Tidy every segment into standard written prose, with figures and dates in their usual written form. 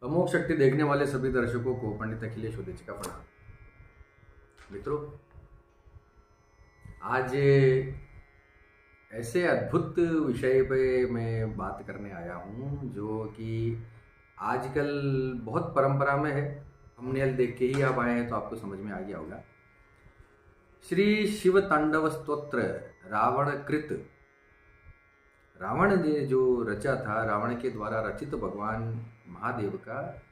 अमोघ शक्ति देखने वाले सभी दर्शकों को पंडित अखिलेश उदय का प्रणाम। मित्रों, आज ऐसे अद्भुत विषय पे मैं बात करने आया हूँ जो कि आजकल बहुत परंपरा में है। थंबनेल देख के ही आप आए हैं तो आपको समझ में आ गया होगा। श्री शिव तांडव स्तोत्र रावण कृत, रावण ने जो रचा था, रावण के द्वारा रचित भगवान महादेव का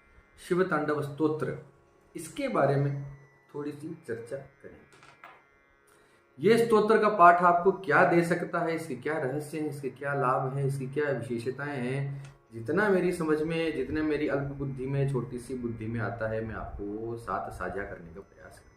शिव तांडव स्तोत्र, इसके बारे में थोड़ी सी चर्चा करेंगे। यह स्तोत्र का पाठ आपको क्या दे सकता है, इसके क्या रहस्य हैं, इसके क्या लाभ हैं, इसकी क्या विशेषताएं हैं, जितना मेरी समझ में, जितने मेरी अल्प बुद्धि में, छोटी सी बुद्धि में आता है, मैं आपको साथ साझा करने का प्रयास करूंगा।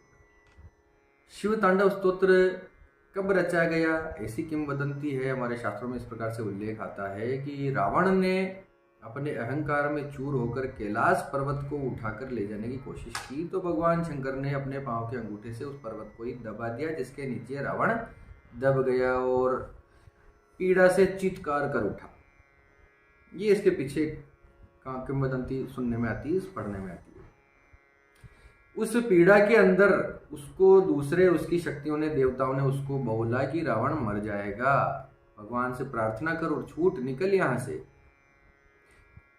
शिव तांडव स्तोत्र कब रचा गया, ऐसी किंवदंती है। हमारे शास्त्रों में इस प्रकार से उल्लेख आता है कि रावण ने अपने अहंकार में चूर होकर कैलाश पर्वत को उठाकर ले जाने की कोशिश की, तो भगवान शंकर ने अपने पांव के अंगूठे से उस पर्वत को ही दबा दिया, जिसके नीचे रावण दब गया और पीड़ा से चीत्कार कर उठा। ये इसके पीछे किंवदंती सुनने में आती है, पढ़ने में आती है। उस पीड़ा के अंदर उसको दूसरे उसकी शक्तियों ने, देवताओं ने उसको बोला कि रावण मर जाएगा, भगवान से प्रार्थना कर और छूट निकल यहां से।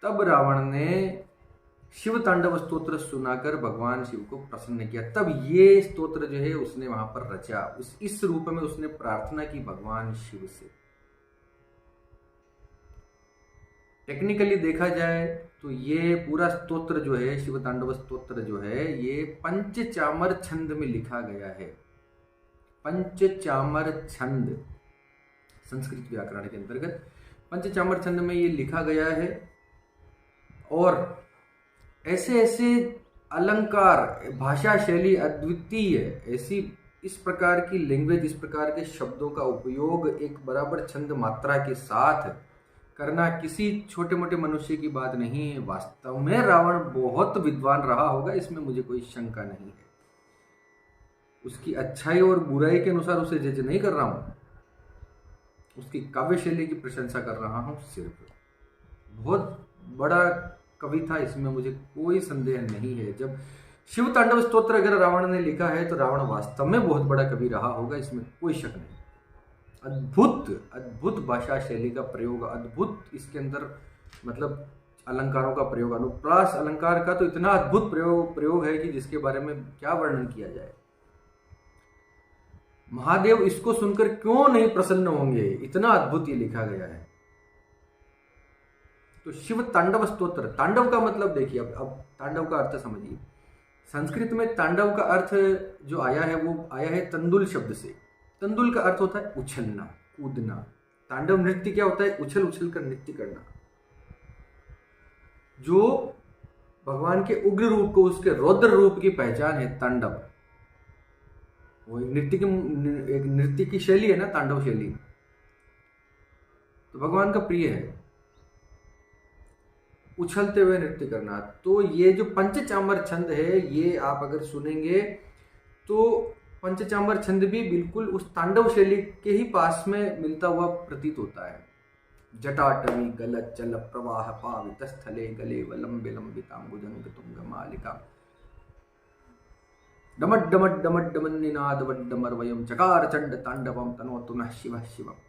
तब रावण ने शिव तांडव स्तोत्र सुनाकर भगवान शिव को प्रसन्न किया। तब ये स्तोत्र जो है उसने वहां पर रचा, इस रूप में उसने प्रार्थना की भगवान शिव से। टेक्निकली देखा जाए तो ये पूरा स्तोत्र जो है, शिव तांडव स्तोत्र जो है, ये पंचचामर छंद में लिखा गया है। पंचचामर छंद, संस्कृत व्याकरण के अंतर्गत पंचचामर छंद में ये लिखा गया है। और ऐसे ऐसे अलंकार, भाषा शैली अद्वितीय, ऐसी इस प्रकार की लैंग्वेज, इस प्रकार के शब्दों का उपयोग एक बराबर छंद मात्रा के साथ करना किसी छोटे मोटे मनुष्य की बात नहीं है। वास्तव में रावण बहुत विद्वान रहा होगा, इसमें मुझे कोई शंका नहीं है। उसकी अच्छाई और बुराई के अनुसार उसे जज नहीं कर रहा हूं, उसकी काव्य शैली की प्रशंसा कर रहा हूं सिर्फ। बहुत बड़ा कवि था, इसमें मुझे कोई संदेह नहीं है। जब शिव तांडव स्तोत्र अगर रावण ने लिखा है तो रावण वास्तव में बहुत बड़ा कवि रहा होगा, इसमें कोई शक नहीं। अद्भुत अद्भुत भाषा शैली का प्रयोग, अद्भुत इसके अंदर मतलब अलंकारों का प्रयोग, अनुप्रास अलंकार का तो इतना अद्भुत प्रयोग है कि जिसके बारे में क्या वर्णन किया जाए। महादेव इसको सुनकर क्यों नहीं प्रसन्न होंगे, इतना अद्भुत ये लिखा गया है। तो शिव तांडव स्तोत्र, तांडव का मतलब देखिए, अब तांडव का अर्थ समझिए। संस्कृत में तांडव का अर्थ जो आया है वो आया है तंदुल शब्द से। तंदुल का अर्थ होता है उछलना, कूदना। तांडव नृत्य क्या होता है? उछल उछल कर नृत्य करना। जो भगवान के उग्र रूप को, उसके रौद्र रूप की पहचान है तांडव। वो एक नृत्य की शैली है ना, तांडव शैली, तो भगवान का प्रिय है उछलते हुए नृत्य करना। तो ये जो पंचचामर छंद है, ये आप अगर सुनेंगे तो पंचचामर छंद भी बिल्कुल उस तांडव शैली के ही पास में मिलता हुआ प्रतीत होता है। जटाटवी गलत चल प्रवाह पावित स्थले गले वलंबे लंबितांबुजंग तुंग मालिका डमट डमट डमट डमन निनाद वड्डमर वयम चकार चंड तांडवम तनोतु नः शिवः शिवम्।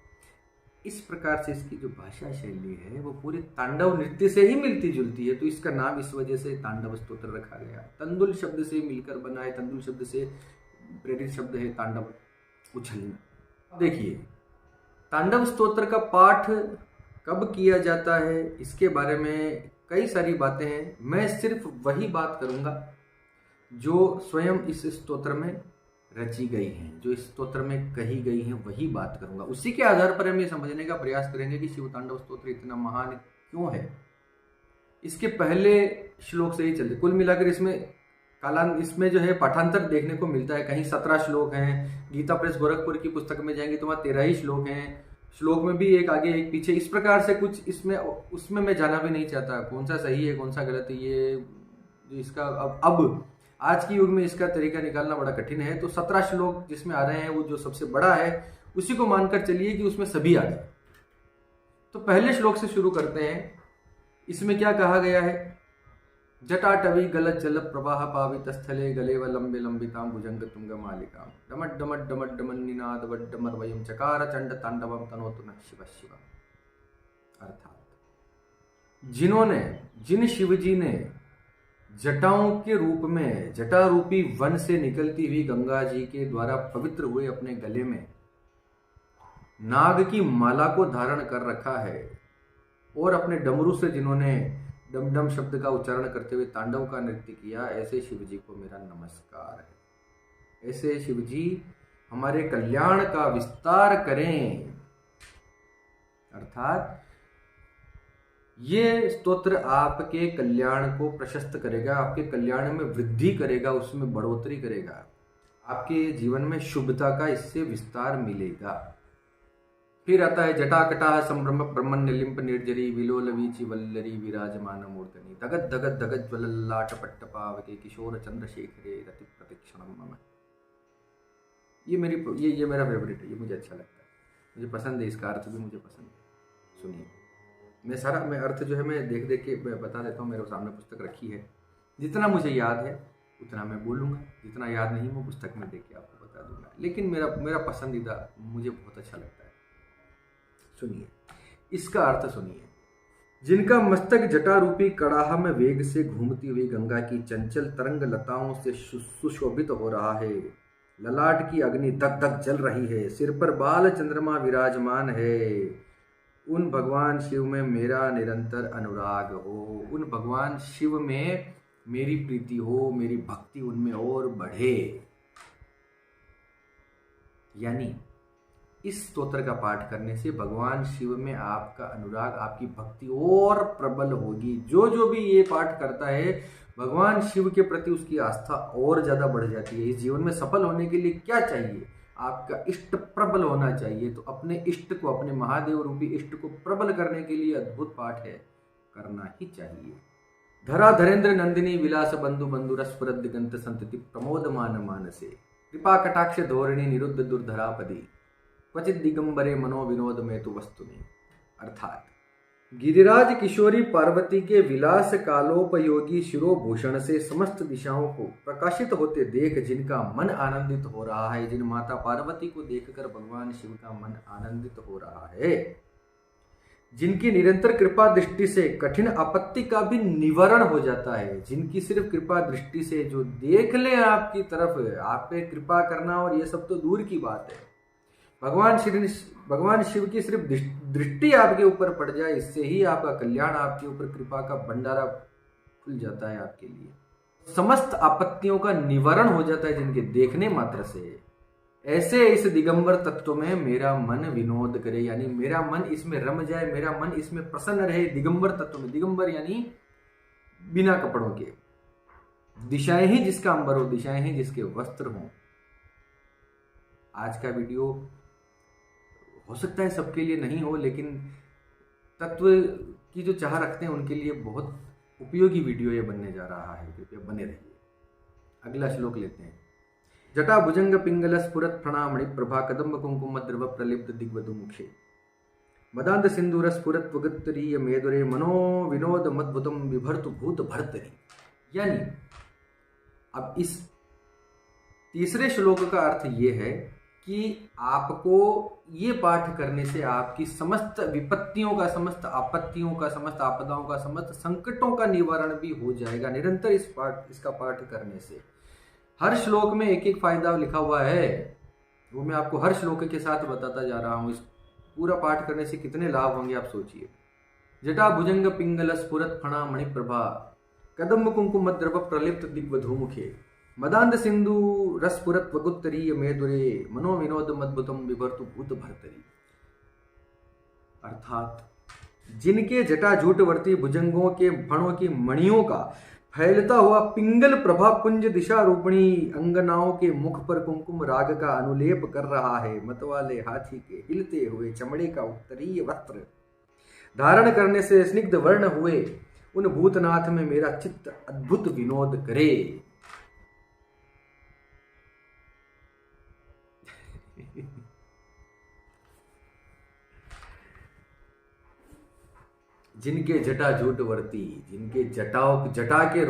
इस प्रकार से इसकी जो भाषा शैली है वो पूरे तांडव नृत्य से ही मिलती जुलती है। तो इसका नाम इस वजह से तांडव स्तोत्र रखा गया। तंदुल शब्द से मिलकर बना है, तंदुल शब्द से प्रेरित शब्द है तांडव, उछलना। देखिए, तांडव स्तोत्र का पाठ कब किया जाता है, इसके बारे में कई सारी बातें हैं। मैं सिर्फ वही बात करूंगा जो स्वयं इस स्तोत्र में रची गई हैं, जो इस स्तोत्र में कही गई हैं, वही बात करूंगा। उसी के आधार पर हम ये समझने का प्रयास करेंगे कि शिव तांडव स्तोत्र इतना महान क्यों है। इसके पहले श्लोक से ही चलते, कुल मिलाकर इसमें जो है पाठांतर देखने को मिलता है। कहीं 17 श्लोक हैं, गीता प्रेस गोरखपुर की पुस्तक में जाएंगे तो वहाँ 13 ही श्लोक हैं। श्लोक में भी एक आगे एक पीछे, इस प्रकार से कुछ इसमें उसमें मैं जाना भी नहीं चाहता कौन सा सही है कौन सा गलत है। ये इसका अब आज के युग में इसका तरीका निकालना बड़ा कठिन है। तो 17 श्लोक जिसमें आ रहे हैं, वो जो सबसे बड़ा है उसी को मानकर चलिए कि उसमें सभी आ जाए। तो पहले श्लोक से शुरू करते हैं। इसमें क्या कहा गया है? जटाटवी गलत जल प्रवाह पावित स्थले गलेव लंबे लंबिताम भुजंग तुंग मालिकाम डमट डमट डमट डमन निनाद वड्डमर वयम चकार चंड तांडवम तनोतु न शिव शिव। अर्थात जिन शिवजी ने जटाओं के रूप में जटा रूपी वन से निकलती हुई गंगा जी के द्वारा पवित्र हुए अपने गले में नाग की माला को धारण कर रखा है और अपने डमरू से जिन्होंने डम डम शब्द का उच्चारण करते हुए तांडव का नृत्य किया, ऐसे शिवजी को मेरा नमस्कार है। ऐसे शिवजी हमारे कल्याण का विस्तार करें। अर्थात ये स्तोत्र आपके कल्याण को प्रशस्त करेगा, आपके कल्याण में वृद्धि करेगा, उसमें बढ़ोतरी करेगा, आपके जीवन में शुभता का इससे विस्तार मिलेगा। फिर आता है जटाकटाह संभ्रम ब्रह्मण्य लिंप निर्जरी विलोल वीचि वल्लरी विराजमान मूर्धनि धगत धगत धगत ज्वलल्लाट पट्टपावके किशोर चंद्रशेखरे रति प्रतिक्षणम मम। ये मेरा फेवरेट है, ये मुझे अच्छा लगता है, मुझे पसंद है, इसका अर्थ भी मुझे पसंद है। सुनिए, मैं अर्थ जो है मैं देख देख के बता देता हूँ। मेरे सामने पुस्तक रखी है, जितना मुझे याद है उतना मैं बोलूँगा, जितना याद नहीं वो पुस्तक में देख के आपको बता दूंगा। लेकिन मेरा पसंदीदा मुझे बहुत अच्छा लगता है। सुनिए, इसका अर्थ सुनिए। जिनका मस्तक जटा रूपी कड़ाह में वेग से घूमती हुई गंगा की चंचल तरंग लताओं से सुशोभित हो रहा है, ललाट की अग्नि धक धक जल रही है, सिर पर बाल चंद्रमा विराजमान है, उन भगवान शिव में मेरा निरंतर अनुराग हो, उन भगवान शिव में मेरी प्रीति हो, मेरी भक्ति उनमें और बढ़े। यानी इस स्तोत्र का पाठ करने से भगवान शिव में आपका अनुराग, आपकी भक्ति और प्रबल होगी। जो भी ये पाठ करता है, भगवान शिव के प्रति उसकी आस्था और ज्यादा बढ़ जाती है। इस जीवन में सफल होने के लिए क्या चाहिए? आपका इष्ट प्रबल होना चाहिए। तो अपने इष्ट को, अपने महादेव रूपी इष्ट को प्रबल करने के लिए अद्भुत पाठ है, करना ही चाहिए। धरा धरेंद्र नंदिनी विलास बंधु बंधु रसपुर दिगंत संतति प्रमोद मान मानसे कृपा कटाक्ष धोरणी निरुद्ध दुर्धरापदी क्वचित दिगंबरे मनो विनोद में तो वस्तुनि। अर्थात गिरिराज किशोरी पार्वती के विलास कालोपयोगी शिरोभूषण से समस्त दिशाओं को प्रकाशित होते देख जिनका मन आनंदित हो रहा है, जिन माता पार्वती को देखकर भगवान शिव का मन आनंदित हो रहा है, जिनकी निरंतर कृपा दृष्टि से कठिन आपत्ति का भी निवारण हो जाता है, जिनकी सिर्फ कृपा दृष्टि से जो देख ले आपकी तरफ, आप पे कृपा करना और ये सब तो दूर की बात है, भगवान शिव की सिर्फ दृष्टि आपके ऊपर पड़ जाए, इससे ही आपका कल्याण, आपके ऊपर कृपा का भंडारा खुल जाता है आपके लिए। समस्त आपत्तियों का निवारण हो जाता है जिनके देखने मात्र से। ऐसे इस दिगंबर तत्व में मेरा मन विनोद करे, यानी मेरा मन इसमें रम जाए, मेरा मन इसमें प्रसन्न रहे। दिगंबर तत्व में, दिगंबर यानी बिना कपड़ों के, दिशाएं ही जिसका अंबर हो, दिशाएं ही जिसके वस्त्र हों। आज का वीडियो हो सकता है सबके लिए नहीं हो, लेकिन तत्व की जो चाह रखते हैं उनके लिए बहुत उपयोगी वीडियो ये बनने जा रहा है। कृपया बने रहिए। अगला श्लोक लेते हैं। जटा भुजंग पिंगल स्फुरत प्रणामणि प्रभा कदम्ब कुंकुम द्रव प्रलिप्त दिग्वधु मुखे मदांत सिंधुर स्फुरत वगत्तरीय मेदुरे मनो विनोद मद्भुतम विभर्तु भूत भर्तरी। यानी अब इस तीसरे श्लोक का अर्थ ये है कि आपको ये पाठ करने से आपकी समस्त विपत्तियों का, समस्त आपत्तियों का, समस्त आपदाओं का, समस्त संकटों का निवारण भी हो जाएगा निरंतर इसका पाठ करने से। हर श्लोक में एक एक फायदा लिखा हुआ है, वो मैं आपको हर श्लोक के साथ बताता जा रहा हूँ। इस पूरा पाठ करने से कितने लाभ होंगे आप सोचिए। जटा भुजंग पिंगल स्फुरत फणा मणिप्रभा कदम्ब कुंकुम द्रव प्रलिप्त दिग्वधूमुखे मदांध सिंधु रसपुरत वगुत्तरीय मेदुरे मनो विनोद मद्भुतम विभर्तु भूत भर्तरी। अर्थात जिनके जटाजूटवर्ती भुजंगों के फणों की मणियों का फैलता हुआ पिंगल प्रभा पुंज दिशा रूपणी अंगनाओं के मुख पर कुमकुम राग का अनुलेप कर रहा है, मतवाले हाथी के हिलते हुए चमड़े का उत्तरीय वस्त्र धारण करने से स्निग्ध वर्ण हुए उन भूतनाथ में मेरा चित्त अद्भुत विनोद करे। जिनके जटा झूठ वर्ती, जिनके जटा के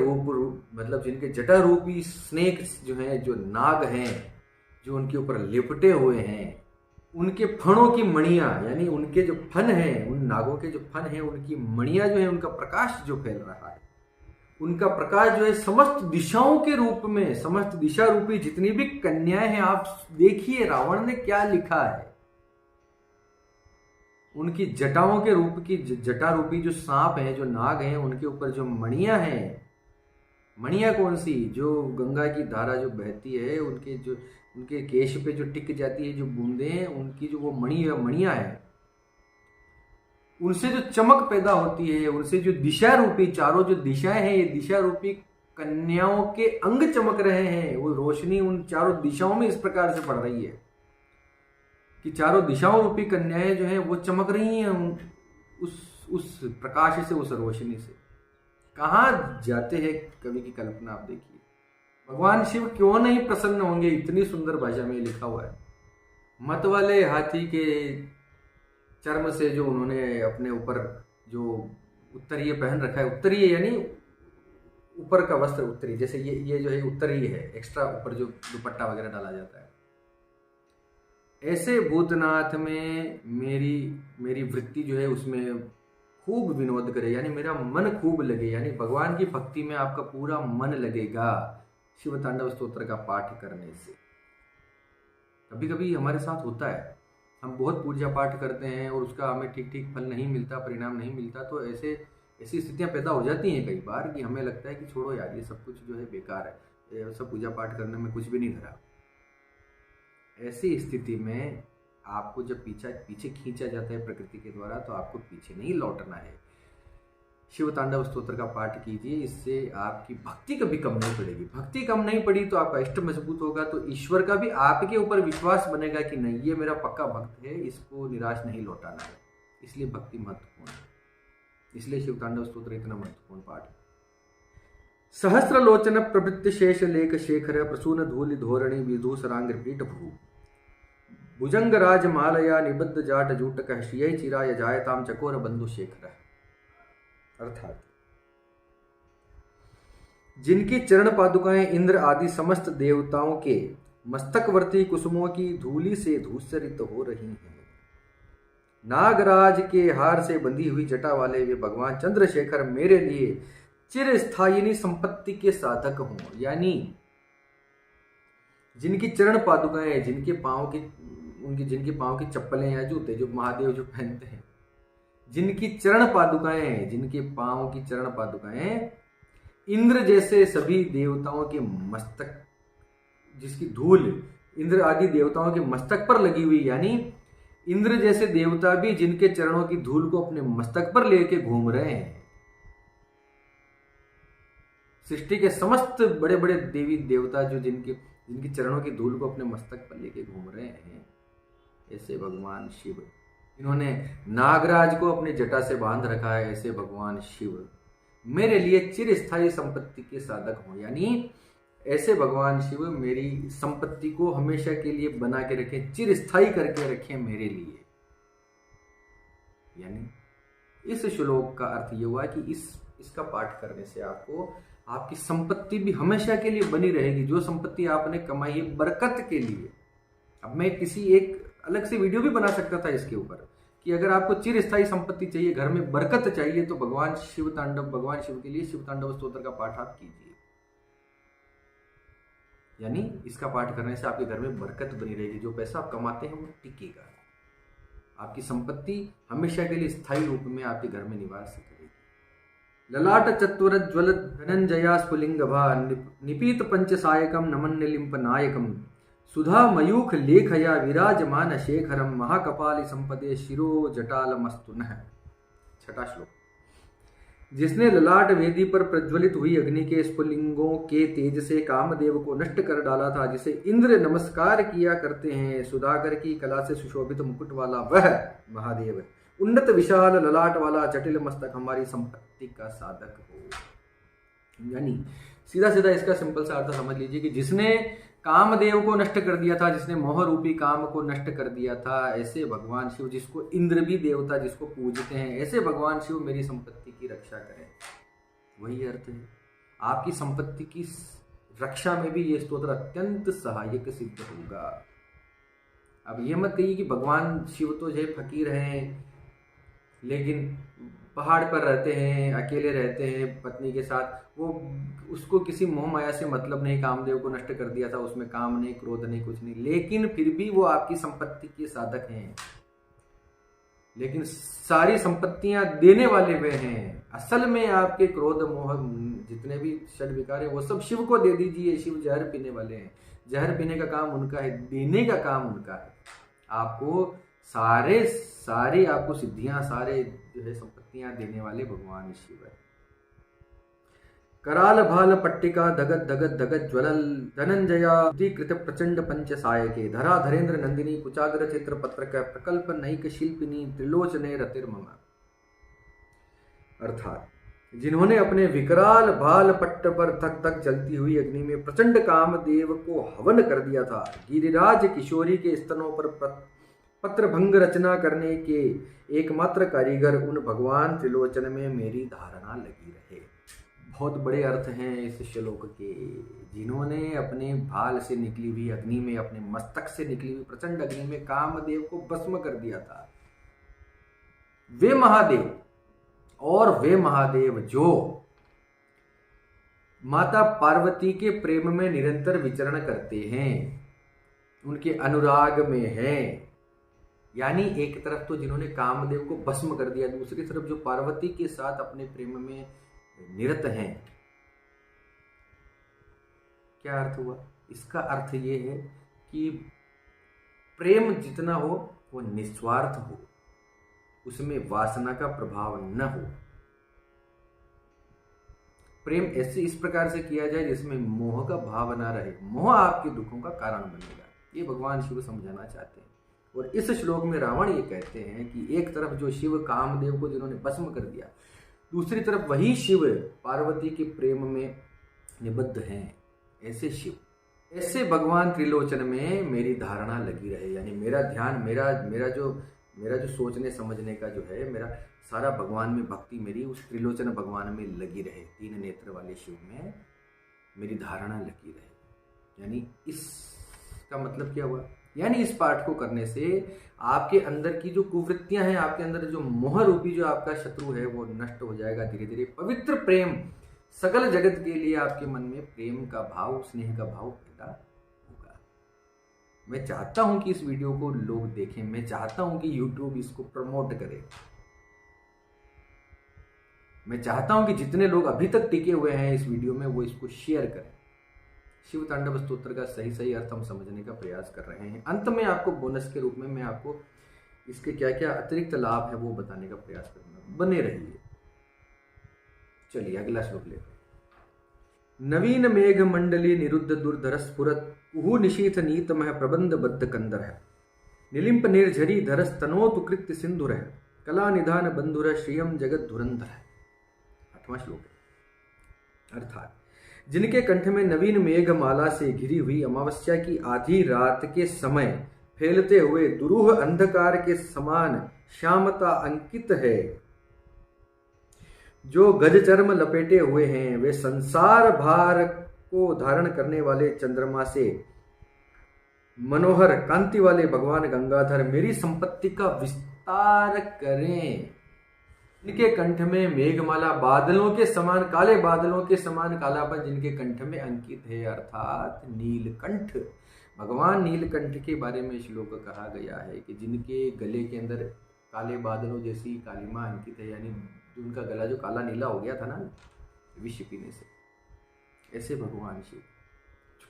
मतलब जिनके जटा रूपी स्नेक जो हैं, जो नाग हैं, जो उनके ऊपर लिपटे हुए हैं, उनके फणों की मणियां, यानी उनके जो फन हैं, उन नागों के जो फन हैं, उनकी मणियां जो है, उनका प्रकाश जो फैल रहा है, उनका प्रकाश जो है समस्त दिशाओं के रूप में, समस्त दिशा रूपी जितनी भी कन्याएं हैं, आप देखिए रावण ने क्या लिखा है। उनकी जटाओं के रूप की जटा रूपी जो सांप हैं, जो नाग हैं, उनके ऊपर जो मणियां हैं, मणियां कौन सी, जो गंगा की धारा जो बहती है, उनके केश पे जो टिक जाती है जो बूंदें हैं, उनकी जो वो मणियां हैं, उनसे जो चमक पैदा होती है, उनसे जो दिशा रूपी चारों जो दिशाएं हैं, ये दिशा रूपी कन्याओं के अंग चमक रहे हैं। वो रोशनी उन चारों दिशाओं में इस प्रकार से पड़ रही है कि चारों दिशाओं रूपी कन्याएं जो हैं वो चमक रही हैं उस प्रकाश से, उस रोशनी से। कहाँ जाते हैं कवि की कल्पना, आप देखिए। भगवान शिव क्यों नहीं प्रसन्न होंगे, इतनी सुंदर भाषा में लिखा हुआ है। मत वाले हाथी के चर्म से जो उन्होंने अपने ऊपर जो उत्तरीय पहन रखा है, उत्तरीय यानी ऊपर का वस्त्र उत्तरीय, जैसे ये जो है उत्तरीय है, एक्स्ट्रा ऊपर जो दुपट्टा वगैरह डाला जाता है, ऐसे भूतनाथ में मेरी वृत्ति जो है उसमें खूब विनोद करे, यानी मेरा मन खूब लगे, यानी भगवान की भक्ति में आपका पूरा मन लगेगा शिव तांडव स्तोत्र का पाठ करने से। कभी कभी हमारे साथ होता है, हम बहुत पूजा पाठ करते हैं और उसका हमें ठीक ठीक फल नहीं मिलता, परिणाम नहीं मिलता, तो ऐसी स्थितियां पैदा हो जाती हैं कई बार कि हमें लगता है कि छोड़ो यार, ये सब कुछ जो है बेकार है, सब पूजा पाठ करने में कुछ भी नहीं धरा। ऐसी स्थिति में आपको जब पीछे खींचा जाता है प्रकृति के द्वारा, तो आपको पीछे नहीं लौटना है। शिव तांडव स्तोत्र का पाठ कीजिए, इससे आपकी भक्ति कभी कम नहीं पड़ेगी। भक्ति कम नहीं पड़ी तो आपका इष्ट मजबूत होगा, तो ईश्वर का भी आपके ऊपर विश्वास बनेगा कि नहीं, ये मेरा पक्का भक्त है, इसको निराश नहीं लौटाना है। इसलिए भक्ति महत्वपूर्ण है, इसलिए शिव तांडव स्तोत्र इतना महत्वपूर्ण पाठ है। सहस्त्र लोचन प्रवृत्ति शेष लेख शेखर प्रसून धूलि धोरणी विधूसरांग पीठ भू भुजंग राज मालया निबद्ध जाट जूट कह शिय चिराय जायताम चकोर बंधु शेखर। अर्थात जिनकी चरण पादुकाएं इंद्र आदि समस्त देवताओं के मस्तकवर्ती कुसुमों की धूलि से धूसरित हो रही हैं, नागराज के हार से बंधी हुई जटा वाले वे भगवान चंद्रशेखर मेरे लिए चिरस्थायिनी संपत्ति के साधक हों। यानी जिनकी चरण पादुकाएं, जिनके पांव की चप्पलें या जूते जो महादेव जो पहनते हैं, जिनकी चरण पादुकाएं, जिनके पांव की चरण पादुकाएं इंद्र जैसे सभी देवताओं के मस्तक, जिसकी धूल इंद्र आदि देवताओं के मस्तक पर लगी हुई, यानी इंद्र जैसे देवता भी जिनके चरणों की धूल को अपने मस्तक पर लेके घूम रहे हैं। सृष्टि के समस्त बड़े बड़े देवी देवता जो जिनकी चरणों की धूल को अपने मस्तक पर लेके घूम रहे हैं, ऐसे भगवान शिव। इन्होंने नागराज को अपनी जटा से बांध रखा है, ऐसे भगवान शिव मेरे लिए चिरस्थायी संपत्ति के साधक हों। यानी ऐसे भगवान शिव मेरी संपत्ति को हमेशा के लिए बना के रखें, चिरस्थायी करके रखें मेरे लिए। यानी इस श्लोक का अर्थ ये हुआ कि इसका पाठ करने से आपकी संपत्ति भी हमेशा के लिए बनी रहेगी। जो संपत्ति आपने कमाई है बरकत के लिए। अब मैं एक अलग से वीडियो भी बना सकता था इसके ऊपर कि अगर आपको चिरस्थायी संपत्ति चाहिए, घर में बरकत चाहिए, तो भगवान शिव के लिए शिव तांडव स्तोत्र का पाठ आप कीजिए। यानी इसका पाठ करने से आपके घर में बरकत बनी रहेगी, जो पैसा आप कमाते हैं वो टिकेगा, आपकी संपत्ति हमेशा के लिए स्थायी रूप में आपके घर में निवास करेगी। ललाट चत्वर ज्वल धनंजया स्फुलिंग भा निपीत पंचसायकम नमन निलिंप नायकम सुधा मयूख लेखया विराजमान शेखरम महाकपाली संपदे शिरो जटालमस्तुनः। छठा श्लोक। जिसने ललाट वेदी पर प्रज्वलित हुई अग्नि के स्फुलिंगों के तेज से कामदेव को नष्ट कर डाला था, जिसे इंद्र नमस्कार किया करते हैं, सुधाकर की कला से सुशोभित मुकुट वाला वह महादेव, उन्नत विशाल ललाट वाला जटिल मस्तक हमारी संपत्ति का साधक हो। यानी सीधा सीधा इसका सिंपल सा अर्थ समझ लीजिए कि जिसने कामदेव को नष्ट कर दिया था, जिसने मोह रूपी काम को नष्ट कर दिया था, ऐसे भगवान शिव, जिसको इंद्र भी देवता जिसको पूजते हैं, ऐसे भगवान शिव मेरी संपत्ति की रक्षा करें। वही अर्थ है। आपकी संपत्ति की रक्षा में भी ये स्तोत्र अत्यंत सहायक सिद्ध होगा। अब ये मत कहिए कि भगवान शिव तो जो फकीर हैं, लेकिन पहाड़ पर रहते हैं, अकेले रहते हैं पत्नी के साथ, वो उसको किसी मोह माया से मतलब नहीं, कामदेव को नष्ट कर दिया था, उसमें काम नहीं, क्रोध नहीं, कुछ नहीं, लेकिन फिर भी वो आपकी संपत्ति के साधक हैं। लेकिन सारी संपत्तियां देने वाले वे हैं। असल में आपके क्रोध मोह जितने भी षड विकार है वो सब शिव को दे दीजिए। शिव जहर पीने वाले हैं, जहर पीने का काम उनका है, देने का काम उनका है। आपको सारी आपको सिद्धियां, सारे जो है संपत्तियां देने वाले भगवान शिव है। कराल भाल पट्टिका धगत धगत धगत ज्वलल धनंजया कृत प्रचंड पंच सायके धरा धरेन्द्र नंदिनी कुचाग्र चित्र पत्रक प्रकल्प नैक शिल्पिनी त्रिलोचने रतिर्मम। अर्थात जिन्होंने अपने विकराल भाल पट्ट पर थक थक जलती हुई अग्नि में प्रचंड कामदेव को हवन कर दिया था, गिरिराज किशोरी के स्तनों पर पत्र भंग रचना करने के एकमात्र कारीगर उन भगवान त्रिलोचन में मेरी धारणा लगी रहे। बहुत बड़े अर्थ हैं इस श्लोक के। जिन्होंने अपने भाल से निकली हुई अग्नि में, अपने मस्तक से निकली हुई प्रचंड अग्नि में कामदेव को भस्म कर दिया था, वे महादेव, और वे महादेव जो माता पार्वती के प्रेम में निरंतर विचरण करते हैं, उनके अनुराग में हैं। यानी एक तरफ तो जिन्होंने कामदेव को भस्म कर दिया, दूसरी तरफ जो पार्वती के साथ अपने प्रेम में निरत हैं। क्या अर्थ हुआ? इसका अर्थ ये है कि प्रेम जितना हो वो निस्वार्थ हो, उसमें वासना का प्रभाव न हो। प्रेम ऐसे इस प्रकार से किया जाए जिसमें मोह का भाव ना रहे। मोह आपके दुखों का कारण बनेगा, ये भगवान शिव समझाना चाहते हैं। और इस श्लोक में रावण ये कहते हैं कि एक तरफ जो शिव कामदेव को जिन्होंने भस्म कर दिया, दूसरी तरफ वही शिव पार्वती के प्रेम में निबद्ध हैं। ऐसे शिव, ऐसे भगवान त्रिलोचन में मेरी धारणा लगी रहे। यानी मेरा ध्यान, मेरा जो सोचने समझने का जो है, मेरा सारा भगवान में भक्ति मेरी उस त्रिलोचन भगवान में लगी रहे। तीन नेत्र वाले शिव में मेरी धारणा लगी रहे। यानी इसका मतलब क्या हुआ? यानी इस पाठ को करने से आपके अंदर की जो कुवृत्तियां हैं, आपके अंदर जो मोह रूपी जो आपका शत्रु है वो नष्ट हो जाएगा धीरे धीरे। पवित्र प्रेम, सकल जगत के लिए आपके मन में प्रेम का भाव, स्नेह का भाव पैदा होगा। मैं चाहता हूं कि इस वीडियो को लोग देखें, मैं चाहता हूं कि YouTube इसको प्रमोट करे। मैं चाहता हूं कि जितने लोग अभी तक टिके हुए हैं इस वीडियो में वो इसको शेयर करें। शिव तांडव स्तोत्र का सही अर्थ हम समझने का प्रयास कर रहे हैं। अंत में आपको बोनस के रूप में मैं आपको इसके क्या क्या अतिरिक्त लाभ है वो बताने का प्रयास करूंगा। बने रहिए। चलिए अगला श्लोक लेते हैं। नवीन मेघ मंडली निरुद्ध दुर्धर स्फुरत कुहु निशीथ नीतमह प्रबंध बद्ध कंदर है निलिंप निर्झरी धरस तनोतु कृत्य सिंधुर है कला निधान बंधुर श्रियम जगत धुरंधर है। 8वां श्लोक है। अर्थात जिनके कंठ में नवीन मेघ माला से घिरी हुई अमावस्या की आधी रात के समय फैलते हुए दुरूह अंधकार के समान श्यामता अंकित है, जो गज चर्म लपेटे हुए हैं, वे संसार भार को धारण करने वाले चंद्रमा से मनोहर कांति वाले भगवान गंगाधर मेरी संपत्ति का विस्तार करें। इनके कंठ में मेघमाला, बादलों के समान, काले बादलों के समान कालापन जिनके कंठ में अंकित है, अर्थात नीलकंठ। भगवान नीलकंठ के बारे में श्लोक कहा गया है कि जिनके गले के अंदर काले बादलों जैसी कालिमा अंकित है, यानी उनका गला जो काला नीला हो गया था ना विष पीने से, ऐसे भगवान शिव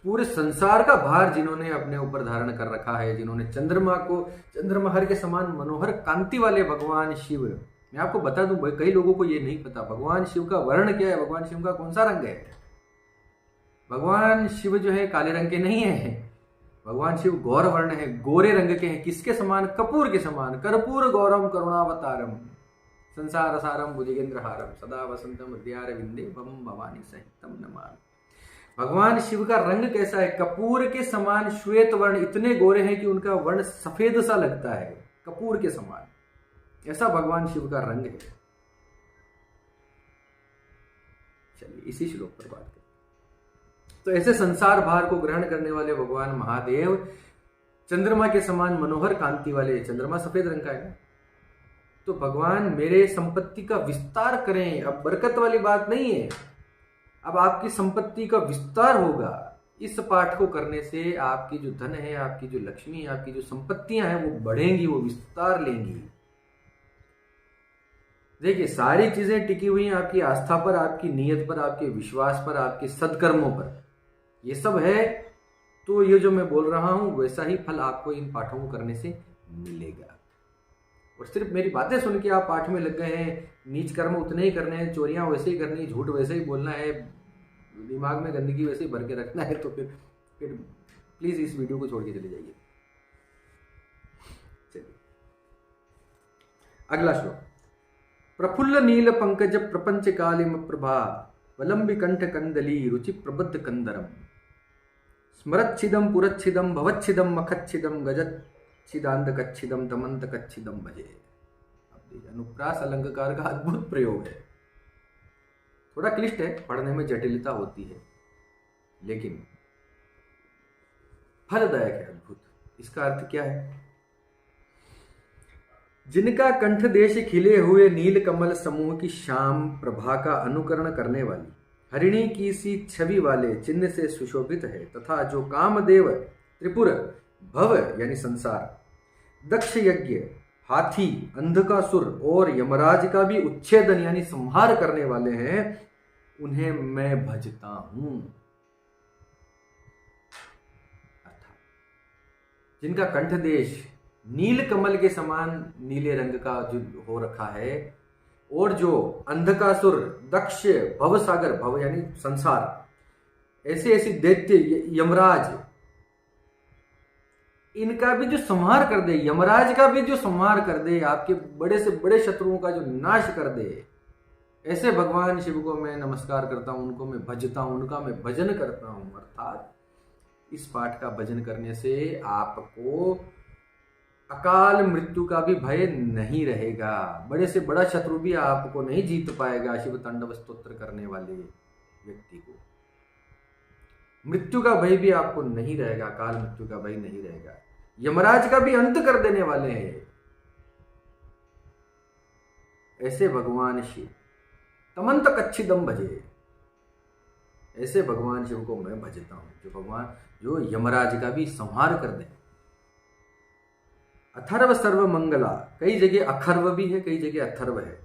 पूरे संसार का भार जिन्होंने अपने ऊपर धारण कर रखा है, जिन्होंने चंद्रमहर के समान मनोहर कांति वाले भगवान शिव। मैं आपको बता दूं, कई लोगों को ये नहीं पता भगवान शिव का वर्ण क्या है, भगवान शिव का कौन सा रंग है। भगवान शिव जो है काले रंग के नहीं है, भगवान शिव गौर वर्ण है, गोरे रंग के हैं। किसके समान? कपूर के समान। कर्पूर गौरम करुणावतारम संसार सारम भुजगेंद्र हारम सदा वसंतम हृदयारविंदे बम भवानी सहितम नमामि। भगवान शिव का रंग कैसा है? कपूर के समान श्वेत वर्ण, इतने गोरे हैं कि उनका वर्ण सफेद सा लगता है, कपूर के समान, ऐसा भगवान शिव का रंग है। चलिए इसी श्लोक पर बात करें। तो ऐसे संसार भार को ग्रहण करने वाले भगवान महादेव चंद्रमा के समान मनोहर कांति वाले, चंद्रमा सफेद रंग का है ना, तो भगवान मेरे संपत्ति का विस्तार करें। अब बरकत वाली बात नहीं है, अब आपकी संपत्ति का विस्तार होगा। इस पाठ को करने से आपकी जो धन है, आपकी जो लक्ष्मी है, आपकी जो संपत्तियां हैं वो बढ़ेंगी, वो विस्तार लेंगी। देखिए सारी चीजें टिकी हुई हैं आपकी आस्था पर, आपकी नीयत पर, आपके विश्वास पर, आपके सदकर्मों पर, ये सब है। तो ये जो मैं बोल रहा हूं वैसा ही फल आपको इन पाठों को करने से मिलेगा। और सिर्फ मेरी बातें सुन के आप पाठ में लग गए हैं, नीच कर्म उतने ही करने हैं, चोरियां वैसे ही करनी, झूठ वैसे ही बोलना है, दिमाग में गंदगी वैसे ही भर के रखना है, तो फिर प्लीज इस वीडियो को छोड़ के चले जाइए। चलिए अगला श्लोक। प्रफुल्ल नील पंकज प्रपंच कालिम प्रभा वलंबि कंठ कंदली रुचि प्रबद्ध कंदरम स्मरच्छिदम पुरच्छिदम भवच्छिदम मखच्छिदम गजच्छिदांत कच्छिदम तमंत कच्छिदम भजे। अब देखिए अनुप्रास अलंकार का अद्भुत प्रयोग है। थोड़ा क्लिष्ट है, पढ़ने में जटिलता होती है, लेकिन फलदायक है, अद्भुत। इसका अर्थ क्या है? जिनका कंठ देश खिले हुए नील कमल समूह की श्याम प्रभा का अनुकरण करने वाली हरिणी की सी छवि वाले चिन्ह से सुशोभित है, तथा जो कामदेव त्रिपुर भव यानी संसार, दक्ष यज्ञ, हाथी, अंधकासुर और यमराज का भी उच्छेदन यानी संहार करने वाले हैं, उन्हें मैं भजता हूं। अर्थात जिनका कंठ देश नील कमल के समान नीले रंग का जो हो रखा है, और जो अंधकासुर, दक्ष, भवसागर, भव यानी संसार, ऐसे ऐसे दैत्य, यमराज, इनका भी जो संहार कर दे, यमराज का भी जो संहार कर दे, आपके बड़े से बड़े शत्रुओं का जो नाश कर दे, ऐसे भगवान शिव को मैं नमस्कार करता हूं, उनको मैं भजता हूं, उनका मैं भजन करता हूं। अर्थात इस पाठ का भजन करने से आपको अकाल मृत्यु का भी भय नहीं रहेगा, बड़े से बड़ा शत्रु भी आपको नहीं जीत पाएगा। शिव तांडव स्तोत्र करने वाले व्यक्ति को मृत्यु का भय भी आपको नहीं रहेगा, अकाल मृत्यु का भय नहीं रहेगा। यमराज का भी अंत कर देने वाले हैं ऐसे भगवान शिव। तमंत कच्छिदम भजे, ऐसे भगवान शिव को मैं भजता हूं, जो भगवान जो यमराज का भी संहार कर दे। अथर्व सर्व मंगला, कई जगह अखर्व भी है, कई जगह अथर्व है।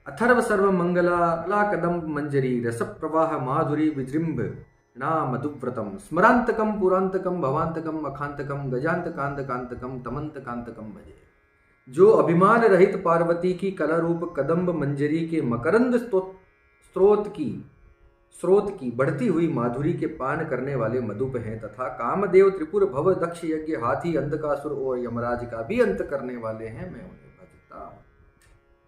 अथर्व सर्व मंगला कदम मंजरी रस प्रवाह माधुरी विजृंभ ना मधुव्रतम स्मरांतकम पुरांतकम भवांतकम अखांतकम गजांत कांत कांतकम तमंत कांतकम भजे। जो अभिमान रहित पार्वती की कला रूप कदम्ब मंजरी के मकरंद स्रोत की बढ़ती हुई माधुरी के पान करने वाले मधुप हैं, तथा कामदेव त्रिपुर भव दक्ष यज्ञ हाथी अंधकासुर और यमराज का भी अंत करने वाले हैं, मैं उन्हें भजता हूं।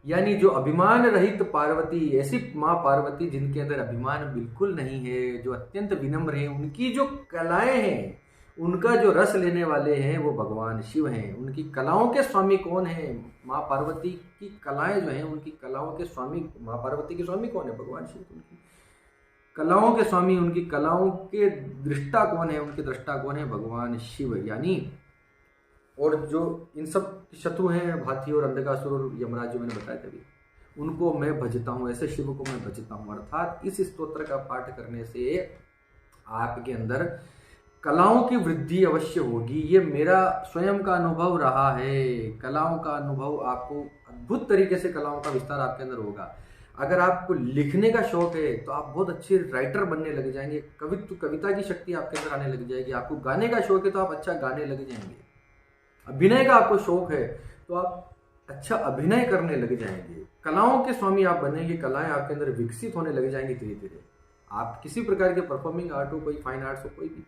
यानी जो अभिमान रहित पार्वती, ऐसी मां पार्वती जिनके अंदर अभिमान बिल्कुल नहीं है, जो अत्यंत विनम्र है, उनकी जो कलाएं हैं, उनका जो रस लेने वाले हैं वो भगवान शिव हैं। उनकी कलाओं के स्वामी कौन है? मां पार्वती की कलाएं जो हैं, उनकी कलाओं के स्वामी, मां पार्वती के स्वामी कौन है? भगवान शिव। उनकी कलाओं के स्वामी, उनकी कलाओं के दृष्टा कौन है? उनके दृष्टा कौन है? भगवान शिव। यानी और जो इन सब शत्रु हैं, हाथी और अंधकासुर और यमराज जो मैंने बताया तभी, उनको मैं भजता हूं, ऐसे शिव को मैं भजता हूं। अर्थात इस स्तोत्र का पाठ करने से आपके अंदर कलाओं की वृद्धि अवश्य होगी। ये मेरा स्वयं का अनुभव रहा है। कलाओं का अनुभव, आपको अद्भुत तरीके से कलाओं का विस्तार आपके अंदर होगा। अगर आपको लिखने का शौक है तो आप बहुत अच्छे राइटर बनने लग जाएंगे, कविता की शक्ति आपके अंदर आने लग जाएगी। आपको गाने का शौक है तो आप अच्छा गाने लग जाएंगे। अभिनय का आपको शौक है तो आप अच्छा अभिनय करने लग जाएंगे। कलाओं के स्वामी आप बनेंगे, कलाएं आपके अंदर विकसित होने लग जाएंगी धीरे धीरे। आप किसी प्रकार के परफॉर्मिंग आर्ट हो, कोई फाइन आर्ट्स हो, कोई भी।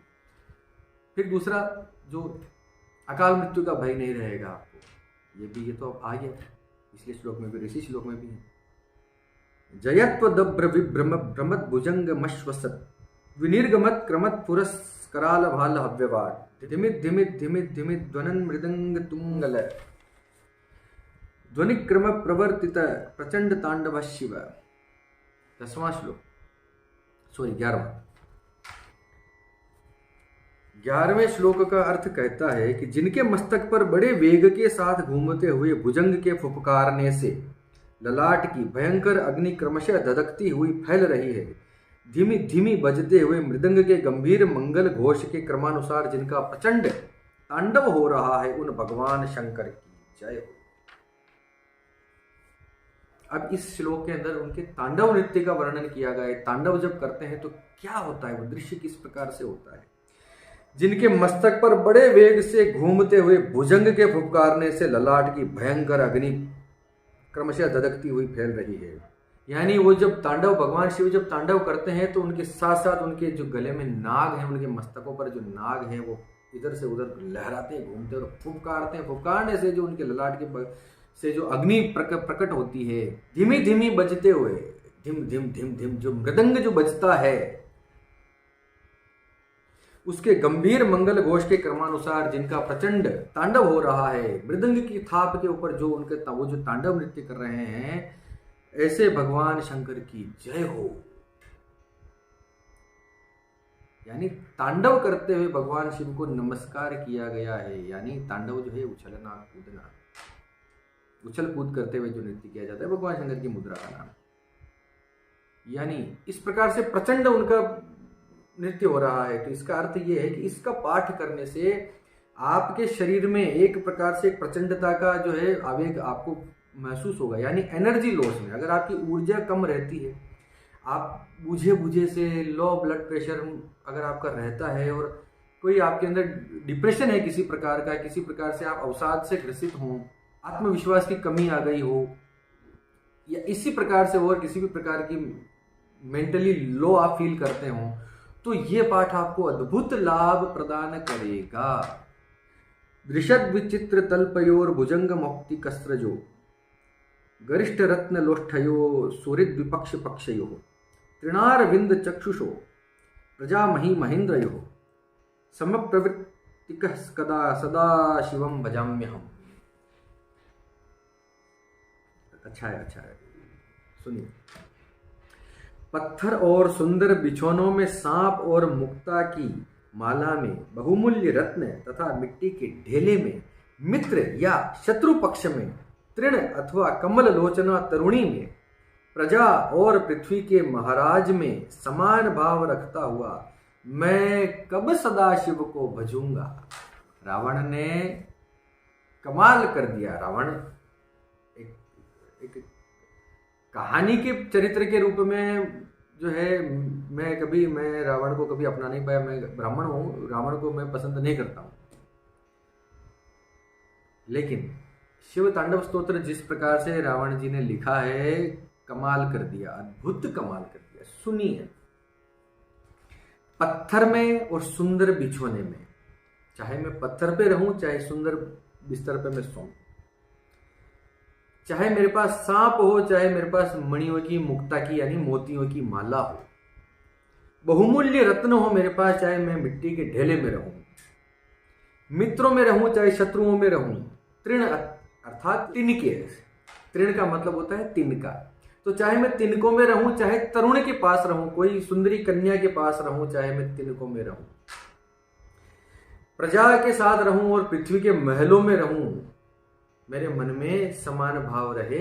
फिर दूसरा, जो अकाल मृत्यु का भय नहीं रहेगा आपको, ये तो आ गया पिछले श्लोक में भी, इसी श्लोक में भी है। जयत्व दभ्र विभ्रम भ्रमद भुजंग मश्वसत विनिर्गमत क्रमत पुरस्कराल भाल हव्यवाट धिमित धिमित धिमित धिमित ध्वनन मृदंग तुंगल ध्वनिक्रम प्रवर्तित प्रचंड तांडव शिव। 10वां श्लोक, सॉरी 11वें श्लोक का अर्थ कहता है कि जिनके मस्तक पर बड़े वेग के साथ घूमते हुए भुजंग के फुफकारने से ललाट की भयंकर अग्नि क्रमशः धधकती हुई फैल रही है, धीमी धीमी बजते हुए मृदंग के गंभीर मंगल घोष के क्रमानुसार जिनका प्रचंड तांडव हो रहा है, उन भगवान शंकर की जय हो। अब इस श्लोक के अंदर उनके तांडव नृत्य का वर्णन किया गया है। तांडव जब करते हैं तो क्या होता है, वो दृश्य किस प्रकार से होता है। जिनके मस्तक पर बड़े वेग से घूमते हुए भुजंग के फुफकारने से ललाट की भयंकर अग्नि क्रमशः धधकती हुई फैल रही है। यानी वो जब तांडव, भगवान शिव जब तांडव करते हैं तो उनके साथ साथ उनके जो गले में नाग हैं, उनके मस्तकों पर जो नाग हैं वो इधर से उधर लहराते हैं, घूमते और फुफकारते हैं। फुफकारने से जो उनके ललाट के से जो अग्नि प्रकट होती है, धीमी धीमी बजते हुए, धिम धिम धिम धिम जो मृदंग जो बजता है, उसके गंभीर मंगल घोष के क्रमानुसार जिनका प्रचंड तांडव हो रहा है, मृदंग की थाप के ऊपर जो उनके वो जो तांडव नृत्य कर रहे हैं, ऐसे भगवान शंकर की जय हो। यानी तांडव करते हुए भगवान शिव को नमस्कार किया गया है। यानी तांडव जो है उछलना कूदना, उछल कूद करते हुए जो नृत्य किया जाता है, भगवान शंकर की मुद्रा का नाम। यानी इस प्रकार से प्रचंड उनका नृत्य हो रहा है। तो इसका अर्थ यह है कि इसका पाठ करने से आपके शरीर में एक प्रकार से प्रचंडता का जो है आवेग आपको महसूस होगा। यानी एनर्जी लॉस में अगर आपकी ऊर्जा कम रहती है, आप बुझे से लो ब्लड प्रेशर अगर आपका रहता है और कोई आपके अंदर डिप्रेशन है किसी प्रकार का, किसी प्रकार से आप अवसाद से ग्रसित हों, आत्मविश्वास की कमी आ गई हो, या इसी प्रकार से और किसी भी प्रकार की मेंटली लो आप फील करते हो, तो ये पाठ आपको अद्भुत लाभ प्रदान करेगा। दृशद विचित्र तल्पयोर भुजंग मुक्ति कसरजो गरिष्ठ रत्न लोष्ठयो सुहृद विपक्ष पक्षयो तृणार विंद चक्षुषो प्रजामही महेंद्रयो समप्रवृत्तिक कदा सदा शिवम भजाम्यहम्। अच्छा है सुनिए। पत्थर और सुंदर बिछौनों में सांप और मुक्ता की माला में, बहुमूल्य रत्न तथा मिट्टी के ढेले में, मित्र या शत्रु पक्ष में, तृण अथवा कमल लोचना तरुणी में, प्रजा और पृथ्वी के महाराज में समान भाव रखता हुआ मैं कब सदाशिव को भजूंगा। रावण ने कमाल कर दिया। रावण एक कहानी के चरित्र के रूप में जो है, मैं रावण को कभी अपना नहीं पाया। मैं ब्राह्मण हूं, रावण को मैं पसंद नहीं करता हूं। लेकिन शिव तांडव स्तोत्र जिस प्रकार से रावण जी ने लिखा है, कमाल कर दिया, अद्भुत कमाल कर दिया। सुनिए। पत्थर में और सुंदर बिछोने में, चाहे मैं पत्थर पे रहूं, चाहे सुंदर बिस्तर पे मैं सोऊं, चाहे मेरे पास सांप हो, चाहे मेरे पास मणियों की, मुक्ता की यानी मोतियों की माला हो, बहुमूल्य रत्न हो मेरे पास, चाहे मैं मिट्टी के ढेले में रहूं, मित्रों में रहूं चाहे शत्रुओं में रहूं, तृण अर्थात तिनके, तृण का मतलब होता है तिनका, तो चाहे मैं तिनकों में रहूं, चाहे तरुण के पास रहूं, कोई सुंदरी कन्या के पास रहूं, चाहे मैं तिनकों में रहूं, प्रजा के साथ रहूं और पृथ्वी के महलों में रहूं, मेरे मन में समान भाव रहे,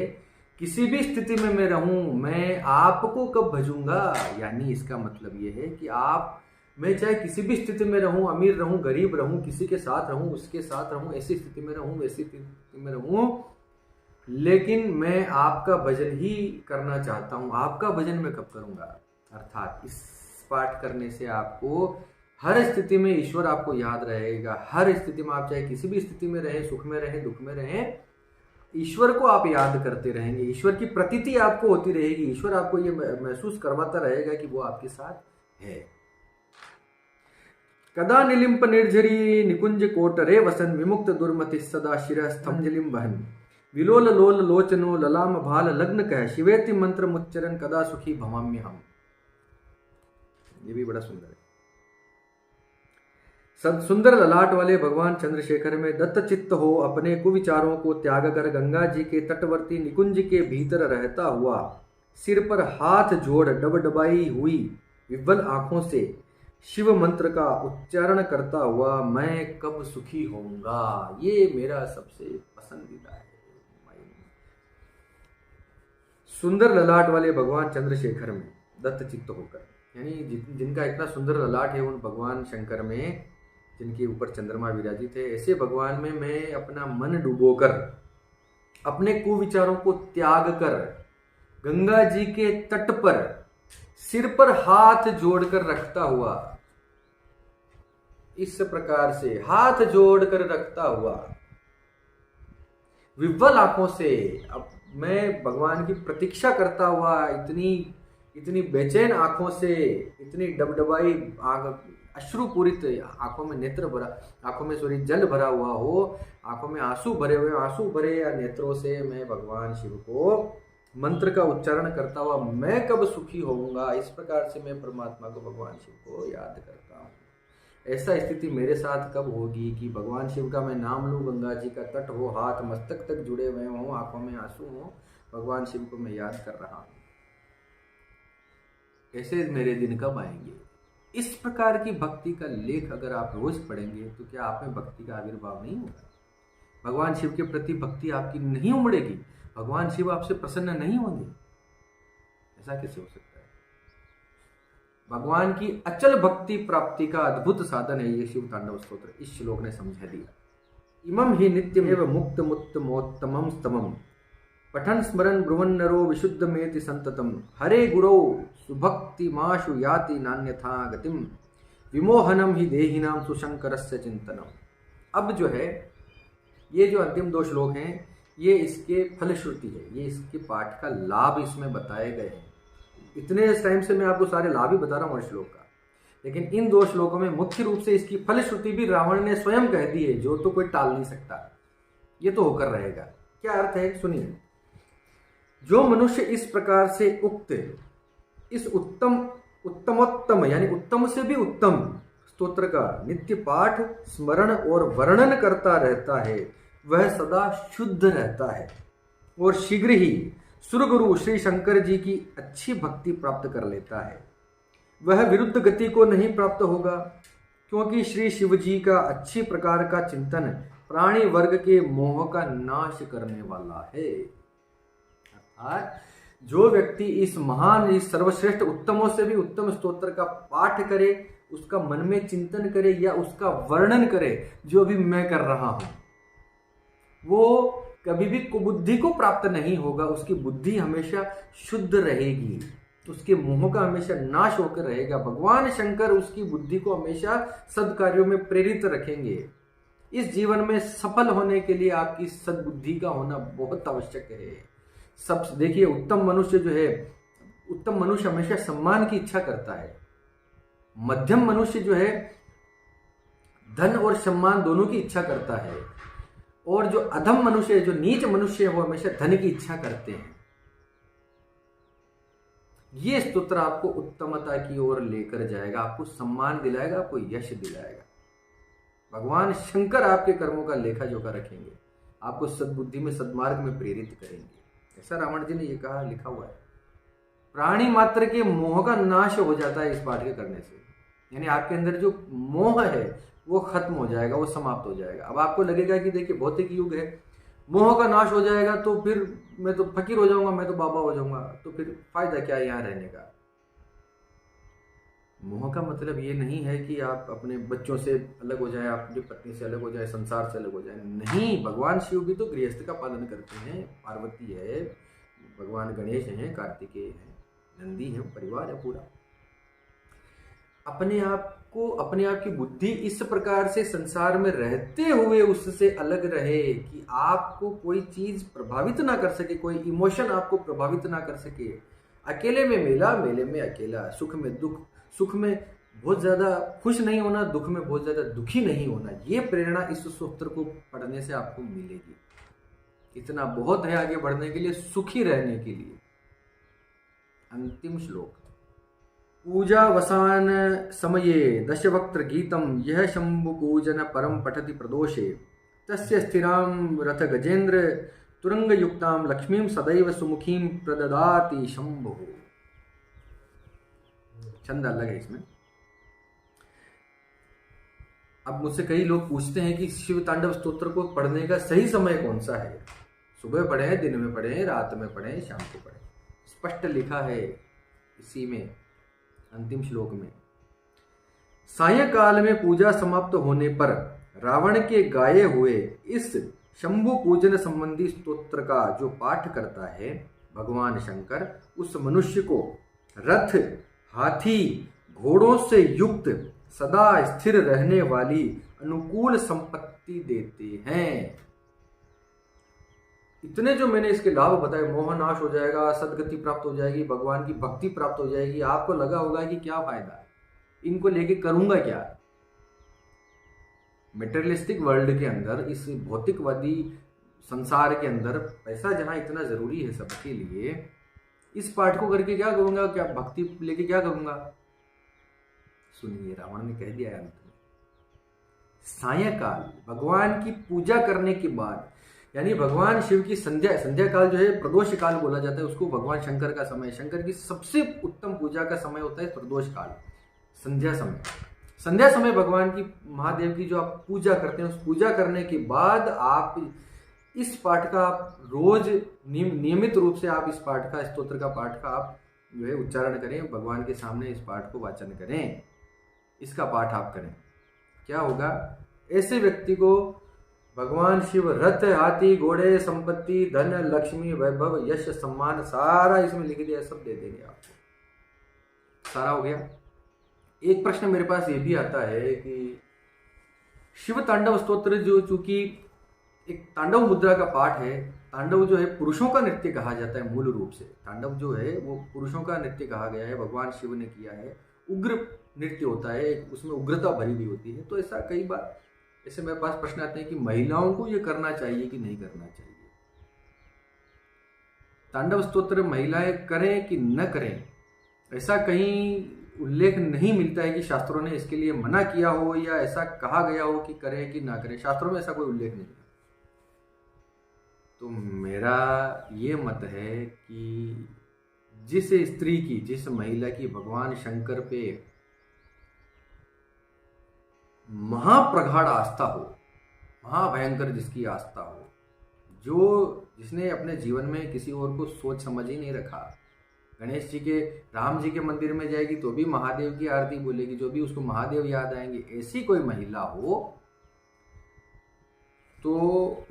किसी भी स्थिति में मैं रहूं, मैं आपको कब भजूंगा। यानी इसका मतलब यह है कि मैं चाहे किसी भी स्थिति में रहूं, अमीर रहूं, गरीब रहूं, किसी के साथ रहूं, उसके साथ रहूं, ऐसी स्थिति में रहूं, वैसी स्थिति में रहूं, लेकिन मैं आपका भजन ही करना चाहता हूं। आपका भजन मैं कब करूंगा। अर्थात इस पाठ करने से आपको हर स्थिति में ईश्वर आपको याद रहेगा। हर स्थिति में, आप चाहे किसी भी स्थिति में रहें, सुख में रहें, दुख में रहें, ईश्वर को आप याद करते रहेंगे, ईश्वर की प्रतीति आपको होती रहेगी, ईश्वर आपको ये महसूस करवाता रहेगा कि वो आपके साथ है। कदा निलिंप निर्झरी निकुंज कोटरे वसन विमुक्त दुर्मति सदा शिरः स्तंजलिम वहन विलोल लोल लोचनो ललाम भाल लग्न कह शिवेति मंत्र मुच्चरन कदा सुखी भवाम्य हम। ये भी बड़ा सुंदर है। सुंदर ललाट वाले भगवान चंद्रशेखर में दत्त चित्त हो, अपने कुविचारों को त्याग कर गंगा जी के तटवर्ती निकुंज के भीतर रहता हुआ, सिर पर हाथ जोड़ डबडबाई हुई विव्वल आंखों से शिव मंत्र का उच्चारण करता हुआ मैं कब सुखी होऊंगा, ये मेरा सबसे पसंदीदा है। सुंदर ललाट वाले भगवान चंद्रशेखर में दत्त चित्त होकर, यानी जिनका इतना सुंदर ललाट है उन भगवान शंकर में, जिनके ऊपर चंद्रमा विराजित है, ऐसे भगवान में मैं अपना मन डुबोकर, अपने कुविचारों को त्याग कर गंगा जी के तट पर सिर पर हाथ जोड़कर रखता हुआ, इस प्रकार से हाथ जोड़कर रखता हुआ विव्वल आंखों से अब मैं भगवान की प्रतीक्षा करता हुआ, इतनी बेचैन आंखों से, इतनी डबडबाई अश्रुपूरित आंखों में नेत्र भरा, आंखों में सॉरी जल भरा हुआ हो, आंखों में आंसू भरे हुए, आंसू भरे या नेत्रों से मैं भगवान शिव को मंत्र का उच्चारण करता हुआ मैं कब सुखी होऊंगा, इस प्रकार से मैं परमात्मा को, भगवान शिव को याद करता हूँ। ऐसा स्थिति मेरे साथ कब होगी कि भगवान शिव का मैं नाम लूँ, गंगा जी का तट हो, हाथ मस्तक तक जुड़े हुए हों, आंखों में आंसू हो, भगवान शिव को मैं याद कर रहा हूँ, ऐसे मेरे दिन कब आएंगे। इस प्रकार की भक्ति का लेख अगर आप रोज पढ़ेंगे तो क्या आप में भक्ति का आविर्भाव नहीं होगा? भगवान शिव के प्रति भक्ति आपकी नहीं उमड़ेगी? भगवान शिव आपसे प्रसन्न नहीं होंगे? ऐसा कैसे हो सकता है? भगवान की अचल भक्ति प्राप्ति का अद्भुत साधन है ये शिव तांडव स्तोत्र, इस श्लोक ने समझा दिया। इमं हि नित्यमेव मुक्त मुक्त मोत्तमं स्तमं पठन स्मरण ब्रुवन् नरो विशुद्धमेति संततम हरे गुरौ सुभक्तिमाशु याति नान्यथा गतिम विमोहनम ही देहिनाम सुशंकरस्य चिंतनम। अब जो है ये जो अंतिम 2 श्लोक हैं ये इसके फलश्रुति है, ये इसके पाठ का लाभ इसमें बताए गए हैं। इतने टाइम से मैं आपको सारे लाभ ही बता रहा हूँ श्लोक का, लेकिन इन 2 श्लोकों में मुख्य रूप से इसकी फलश्रुति भी रावण ने स्वयं कह दी है, जो तो कोई टाल नहीं सकता, ये तो होकर रहेगा। क्या अर्थ है सुनिए। जो मनुष्य इस प्रकार से उक्त इस उत्तमोत्तम यानी उत्तम से भी उत्तम स्तोत्र का नित्य पाठ स्मरण और वर्णन करता रहता है वह सदा शुद्ध रहता है और शीघ्र ही सुरगुरु श्री शंकर जी की अच्छी भक्ति प्राप्त कर लेता है। वह विरुद्ध गति को नहीं प्राप्त होगा, क्योंकि श्री शिव जी का अच्छी प्रकार का चिंतन प्राणी वर्ग के मोह का नाश करने वाला है। अर्थात जो व्यक्ति इस महान, इस सर्वश्रेष्ठ उत्तमों से भी उत्तम स्तोत्र का पाठ करे, उसका मन में चिंतन करे या उसका वर्णन करे, जो भी मैं कर रहा हूं, वो कभी भी कुबुद्धि को प्राप्त नहीं होगा। उसकी बुद्धि हमेशा शुद्ध रहेगी, उसके मोह का हमेशा नाश होकर रहेगा। भगवान शंकर उसकी बुद्धि को हमेशा सद्कार्यों में प्रेरित रखेंगे। इस जीवन में सफल होने के लिए आपकी सद्बुद्धि का होना बहुत आवश्यक है। सब देखिए, उत्तम मनुष्य जो है, उत्तम मनुष्य हमेशा सम्मान की इच्छा करता है। मध्यम मनुष्य जो है धन और सम्मान दोनों की इच्छा करता है, और जो अधम मनुष्य है, जो नीच मनुष्य है, वो हमेशा धन की इच्छा करते हैं। ये स्तोत्र आपको उत्तमता की ओर लेकर जाएगा, आपको सम्मान दिलाएगा, आपको यश दिलाएगा। भगवान शंकर आपके कर्मों का लेखा जोखा रखेंगे, आपको सद्बुद्धि में, सद्मार्ग में प्रेरित करेंगे। ऐसा रावण जी ने ये कहा, लिखा हुआ है। प्राणी मात्र के मोह का नाश हो जाता है इस पाठ के करने से, यानी आपके अंदर जो मोह है वो खत्म हो जाएगा, वो समाप्त हो जाएगा। अब आपको लगेगा कि देखिए भौतिक युग है, मोह का नाश हो जाएगा तो फिर मैं तो फकीर हो जाऊंगा, मैं तो बाबा हो जाऊंगा, तो फिर फायदा क्या है यहाँ रहने का। मोह का मतलब ये नहीं है कि आप अपने बच्चों से अलग हो जाए, आप अपनी पत्नी से अलग हो जाए, संसार से अलग हो जाए, नहीं। भगवान शिव भी तो गृहस्थ का पालन करते हैं। पार्वती है, भगवान गणेश हैं, कार्तिकेय हैं, नंदी है, परिवार है पूरा। अपने आप की बुद्धि इस प्रकार से संसार में रहते हुए उससे अलग रहे कि आपको कोई चीज प्रभावित ना कर सके, कोई इमोशन आपको प्रभावित ना कर सके। अकेले में मेला, मेले में अकेला, सुख में दुख, सुख में बहुत ज्यादा खुश नहीं होना, दुख में बहुत ज्यादा दुखी नहीं होना, ये प्रेरणा इस स्तोत्र को पढ़ने से आपको मिलेगी। इतना बहुत है आगे बढ़ने के लिए, सुखी रहने के लिए। अंतिम श्लोक, पूजावसान समये दशवक्त्र गीतम यह शंभु पूजन परम पठति प्रदोषे तस्य स्थिरां रथ गजेंद्र तुरंग युक्तां लक्ष्मीं सदैव सुमुखीं प्रददाति शंभु। छंद अलग है इसमें। अब मुझसे कई लोग पूछते हैं कि शिव तांडव स्तोत्र को पढ़ने का सही समय कौन सा है। सुबह पढ़ें, दिन में पढ़ें, रात में पढ़ें, शाम को पढ़ें। स्पष्ट लिखा है इसी में अंतिम श्लोक में, सायंकाल में पूजा समाप्त होने पर रावण के गाये हुए इस शंभु पूजन संबंधी स्तोत्र का जो पाठ करता है भगवान शंकर उस मनुष्य को रथ, हाथी, घोड़ों से युक्त सदा स्थिर रहने वाली अनुकूल संपत्ति देते हैं। इतने जो मैंने इसके लाभ बताए, मोह नाश हो जाएगा, सदगति प्राप्त हो जाएगी, भगवान की भक्ति प्राप्त हो जाएगी। आपको लगा होगा कि क्या फायदा है, इनको लेके करूंगा क्या। मेटेरियलिस्टिक वर्ल्ड के अंदर, इस भौतिकवादी संसार के अंदर पैसा जहां इतना जरूरी है सबके लिए, इस पाठ को करके क्या करूंगा, क्या भक्ति लेके क्या करूंगा। सुनिए, रावण ने कह दिया अंत में, सायंकाल भगवान की पूजा करने के बाद, यानी भगवान शिव की संध्या काल जो है प्रदोष काल बोला जाता है उसको। भगवान शंकर का समय, शंकर की सबसे उत्तम पूजा का समय होता है प्रदोष काल, संध्या समय। संध्या समय भगवान की, महादेव की जो आप पूजा करते हैं, उस पूजा करने के बाद आप इस पाठ का आप रोज नियमित रूप से आप इस पाठ का, स्तोत्र का पाठ का आप जो है उच्चारण करें, भगवान के सामने इस पाठ को वाचन करें, इसका पाठ आप करें। क्या होगा, ऐसे व्यक्ति को भगवान शिव रथ, हाथी, घोड़े, संपत्ति, धन, लक्ष्मी, वैभव, यश, सम्मान सारा इसमें लिख दिया, सब दे देंगे आपको। सारा हो गया। एक प्रश्न मेरे पास ये भी आता है कि शिव तांडव स्तोत्र जो, चूंकि एक तांडव मुद्रा का पाठ है, तांडव जो है पुरुषों का नृत्य कहा जाता है। मूल रूप से तांडव जो है वो पुरुषों का नृत्य कहा गया है, भगवान शिव ने किया है। उग्र नृत्य होता है, उसमें उग्रता भरी भी होती है। तो ऐसा कई बार ऐसे मेरे पास प्रश्न आते हैं कि महिलाओं को ये करना चाहिए कि नहीं करना चाहिए। तांडव स्तोत्र महिलाएं करें कि न करें, ऐसा कहीं उल्लेख नहीं मिलता है कि शास्त्रों ने इसके लिए मना किया हो या ऐसा कहा गया हो कि करें कि ना करें। शास्त्रों में ऐसा कोई उल्लेख नहीं है। तो मेरा ये मत है कि जिस स्त्री की, जिस महिला की भगवान शंकर पे महाप्रगाढ़ आस्था हो, महाभयंकर जिसकी आस्था हो, जिसने अपने जीवन में किसी और को सोच समझ ही नहीं रखा, गणेश जी के, राम जी के मंदिर में जाएगी तो भी महादेव की आरती बोलेगी, जो भी उसको महादेव याद आएंगे, ऐसी कोई महिला हो तो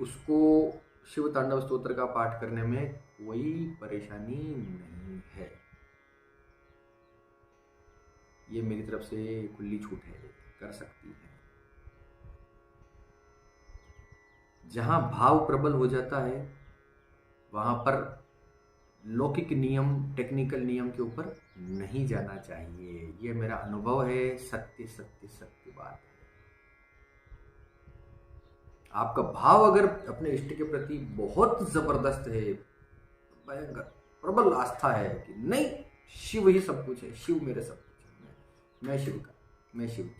उसको शिव तांडव स्तोत्र का पाठ करने में कोई परेशानी नहीं है। ये मेरी तरफ से खुली छूट है, कर सकती है। जहां भाव प्रबल हो जाता है वहां पर लौकिक नियम, टेक्निकल नियम के ऊपर नहीं जाना चाहिए। ये मेरा अनुभव है, सत्य सत्य सत्य बात है। आपका भाव अगर अपने इष्ट के प्रति बहुत जबरदस्त है, भयंकर प्रबल आस्था है कि नहीं शिव ही सब कुछ है, शिव मेरे सब कुछ है, मैं शिव का, मैं शिव,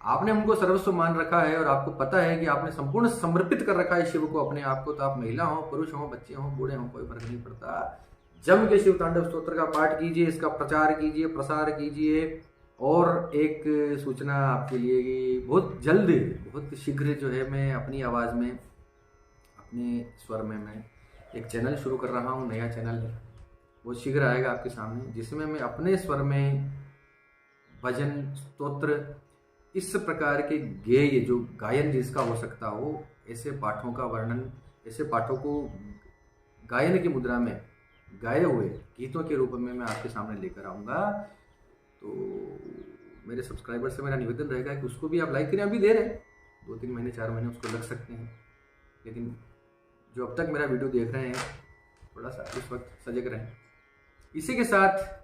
आपने उनको सर्वस्व मान रखा है और आपको पता है कि आपने संपूर्ण समर्पित कर रखा है शिव को, अपने आप को, तो आप महिला हो, पुरुष हो, बच्चे हो, बूढ़े हो, कोई फर्क नहीं पड़ता। जम के शिव तांडव स्तोत्र का पाठ कीजिए, इसका प्रचार कीजिए, प्रसार कीजिए। और एक सूचना आपके लिए कि बहुत जल्द, बहुत शीघ्र जो है, मैं अपनी आवाज़ में, अपने स्वर में मैं एक चैनल शुरू कर रहा हूँ, नया चैनल है, बहुत शीघ्र आएगा आपके सामने, जिसमें मैं अपने स्वर में भजन, स्तोत्र, इस प्रकार के गेय, जो गायन जिसका हो सकता हो, ऐसे पाठों का वर्णन, ऐसे पाठों को गायन की मुद्रा में गाए हुए गीतों के रूप में मैं आपके सामने लेकर आऊँगा। तो मेरे सब्सक्राइबर से मेरा निवेदन रहेगा कि उसको भी आप लाइक करें। अभी देर है, 2-3 महीने 4 महीने उसको लग सकते हैं, लेकिन जो अब तक मेरा वीडियो देख रहे हैं थोड़ा सा इस वक्त सजग रहें। इसी के साथ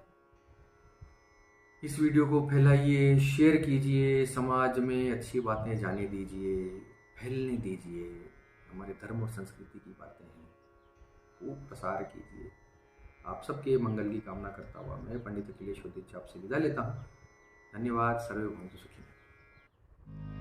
इस वीडियो को फैलाइए, शेयर कीजिए, समाज में अच्छी बातें जाने दीजिए, फैलने दीजिए। हमारे धर्म और संस्कृति की बातें हैं, खूब प्रसार कीजिए। आप सबके मंगल की कामना करता हुआ मैं पंडित अखिलेश उदित आपसे विदा लेता हूँ। धन्यवाद। सर्वे भवन्तु सुखिनः।